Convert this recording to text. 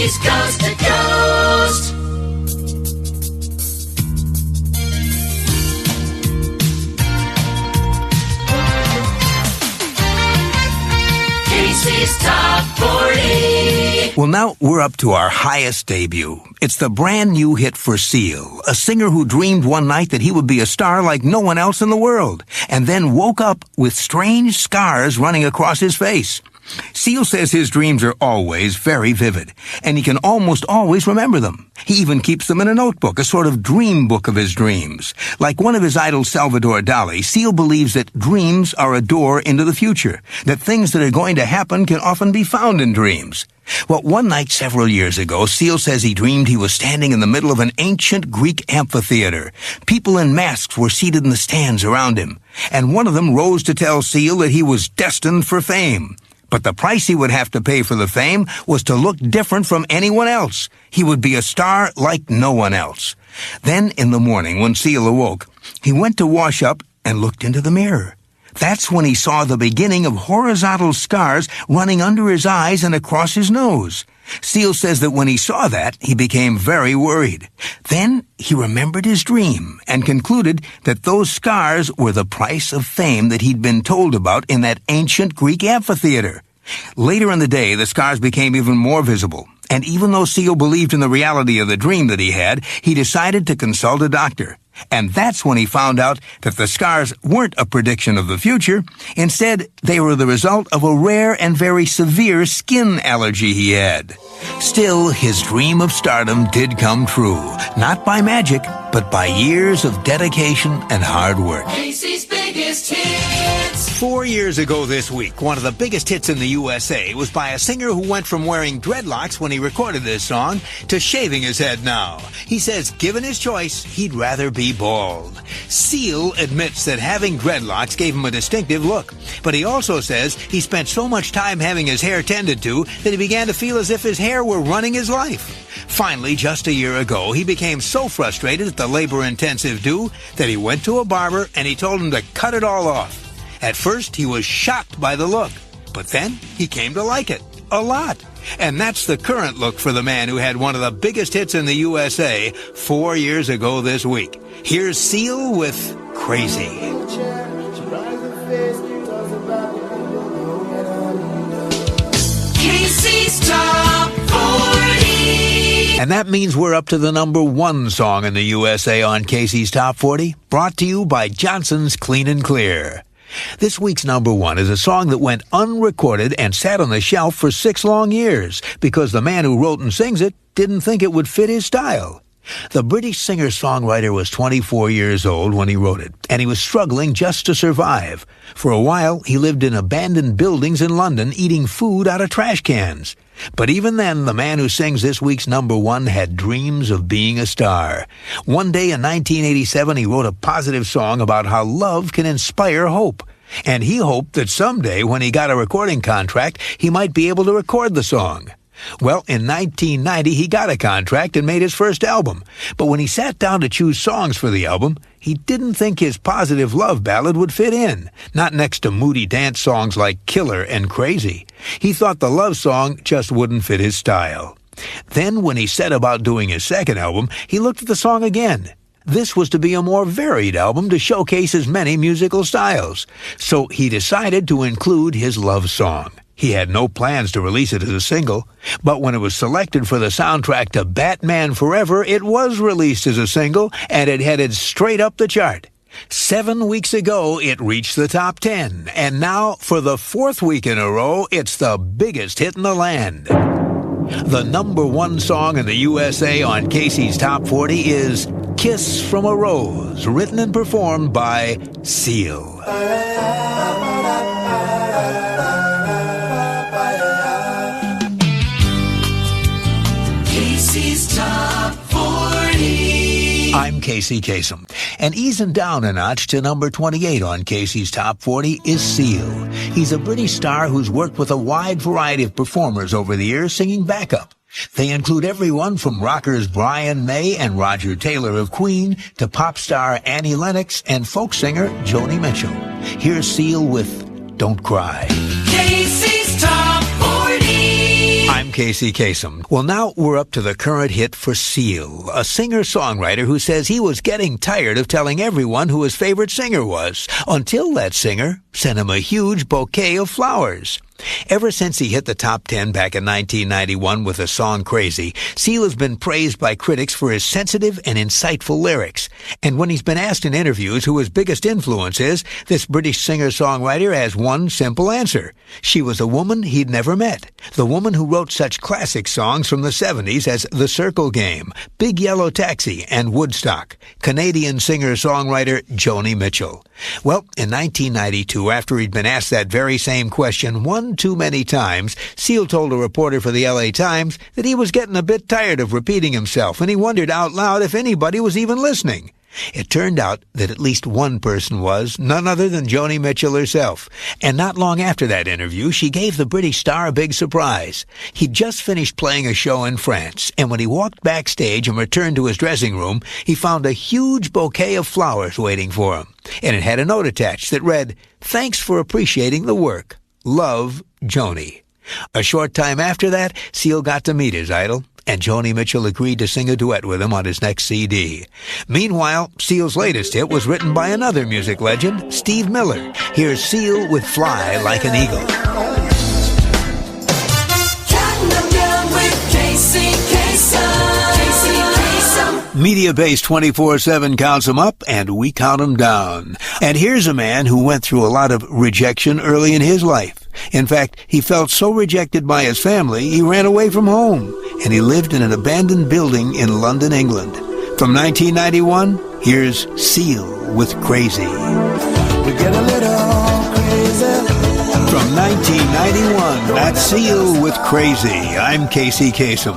Casey's Coast to Coast. Casey's Top 40. Well, now we're up to our highest debut. It's the brand new hit for Seal, a singer who dreamed one night that he would be a star like no one else in the world, and then woke up with strange scars running across his face. Seal says his dreams are always very vivid, and he can almost always remember them. He even keeps them in a notebook, a sort of dream book of his dreams. Like one of his idols, Salvador Dali, Seal believes that dreams are a door into the future, that things that are going to happen can often be found in dreams. Well, one night several years ago, Seal says he dreamed he was standing in the middle of an ancient Greek amphitheater. People in masks were seated in the stands around him, and one of them rose to tell Seal that he was destined for fame. But the price he would have to pay for the fame was to look different from anyone else. He would be a star like no one else. Then, in the morning, when Seal awoke, he went to wash up and looked into the mirror. That's when he saw the beginning of horizontal scars running under his eyes and across his nose. Seal says that when he saw that, he became very worried. Then he remembered his dream and concluded that those scars were the price of fame that he'd been told about in that ancient Greek amphitheater. Later in the day, the scars became even more visible. And even though Seal believed in the reality of the dream that he had, he decided to consult a doctor. And that's when he found out that the scars weren't a prediction of the future. Instead, they were the result of a rare and very severe skin allergy he had. Still, his dream of stardom did come true. Not by magic, but by years of dedication and hard work. Casey's biggest hits. 4 years ago this week, one of the biggest hits in the USA was by a singer who went from wearing dreadlocks when he recorded this song to shaving his head now. He says, given his choice, he'd rather be bald. Seal admits that having dreadlocks gave him a distinctive look, but he also says he spent so much time having his hair tended to that he began to feel as if his hair were running his life. Finally, just a year ago, he became so frustrated at the labor-intensive do that he went to a barber and he told him to cut it all off. At first, he was shocked by the look, but then he came to like it a lot. And that's the current look for the man who had one of the biggest hits in the USA 4 years ago this week. Here's Seal with Crazy. Casey's Top 40. And that means we're up to the number one song in the USA on Casey's Top 40, brought to you by Johnson's Clean and Clear. This week's number one is a song that went unrecorded and sat on the shelf for 6 long years because the man who wrote and sings it didn't think it would fit his style. The British singer-songwriter was 24 years old when he wrote it, and he was struggling just to survive. For a while, he lived in abandoned buildings in London, eating food out of trash cans. But even then, the man who sings this week's number one had dreams of being a star. One day in 1987, he wrote a positive song about how love can inspire hope. And he hoped that someday, when he got a recording contract, he might be able to record the song. Well, in 1990, he got a contract and made his first album. But when he sat down to choose songs for the album, he didn't think his positive love ballad would fit in, not next to moody dance songs like Killer and Crazy. He thought the love song just wouldn't fit his style. Then, when he set about doing his second album, he looked at the song again. This was to be a more varied album to showcase his many musical styles. So he decided to include his love song. He had no plans to release it as a single, but when it was selected for the soundtrack to Batman Forever, it was released as a single, and it headed straight up the chart. 7 weeks ago, it reached the top 10, and now, for the 4th week in a row, it's the biggest hit in the land. The number one song in the USA on Casey's Top 40 is Kiss from a Rose, written and performed by Seal. Top 40. I'm Casey Kasem, and easing down a notch to number 28 on Casey's Top 40 is Seal. He's a British star who's worked with a wide variety of performers over the years singing backup. They include everyone from rockers Brian May and Roger Taylor of Queen to pop star Annie Lennox and folk singer Joni Mitchell. Here's Seal with Don't Cry. Casey's Top 40. I'm Casey Kasem. Well, now we're up to the current hit for Seal, a singer-songwriter who says he was getting tired of telling everyone who his favorite singer was, until that singer sent him a huge bouquet of flowers. Ever since he hit the top 10 back in 1991 with the song Crazy, Seal has been praised by critics for his sensitive and insightful lyrics. And when he's been asked in interviews who his biggest influence is, this British singer-songwriter has one simple answer. She was a woman he'd never met. The woman who wrote such classic songs from the 70s as The Circle Game, Big Yellow Taxi, and Woodstock. Canadian singer-songwriter Joni Mitchell. Well, in 1992, after he'd been asked that very same question one too many times, Seal told a reporter for the LA Times that he was getting a bit tired of repeating himself, and he wondered out loud if anybody was even listening. It turned out that at least one person was, none other than Joni Mitchell herself. And not long after that interview, she gave the British star a big surprise. He'd just finished playing a show in France, and when he walked backstage and returned to his dressing room, he found a huge bouquet of flowers waiting for him. And it had a note attached that read, "Thanks for appreciating the work. Love, Joni." A short time after that, Seal got to meet his idol, and Joni Mitchell agreed to sing a duet with him on his next CD. Meanwhile, Seal's latest hit was written by another music legend, Steve Miller. Here's Seal with Fly Like an Eagle. Counting them down with Casey Kasem. Casey Kasem. Media Base 24/7 counts them up, and we count them down. And here's a man who went through a lot of rejection early in his life. In fact, he felt so rejected by his family, he ran away from home, and he lived in an abandoned building in London, England. From 1991, here's Seal with Crazy. We get a little crazy. From 1991, that's Seal with Crazy. I'm Casey Kasem.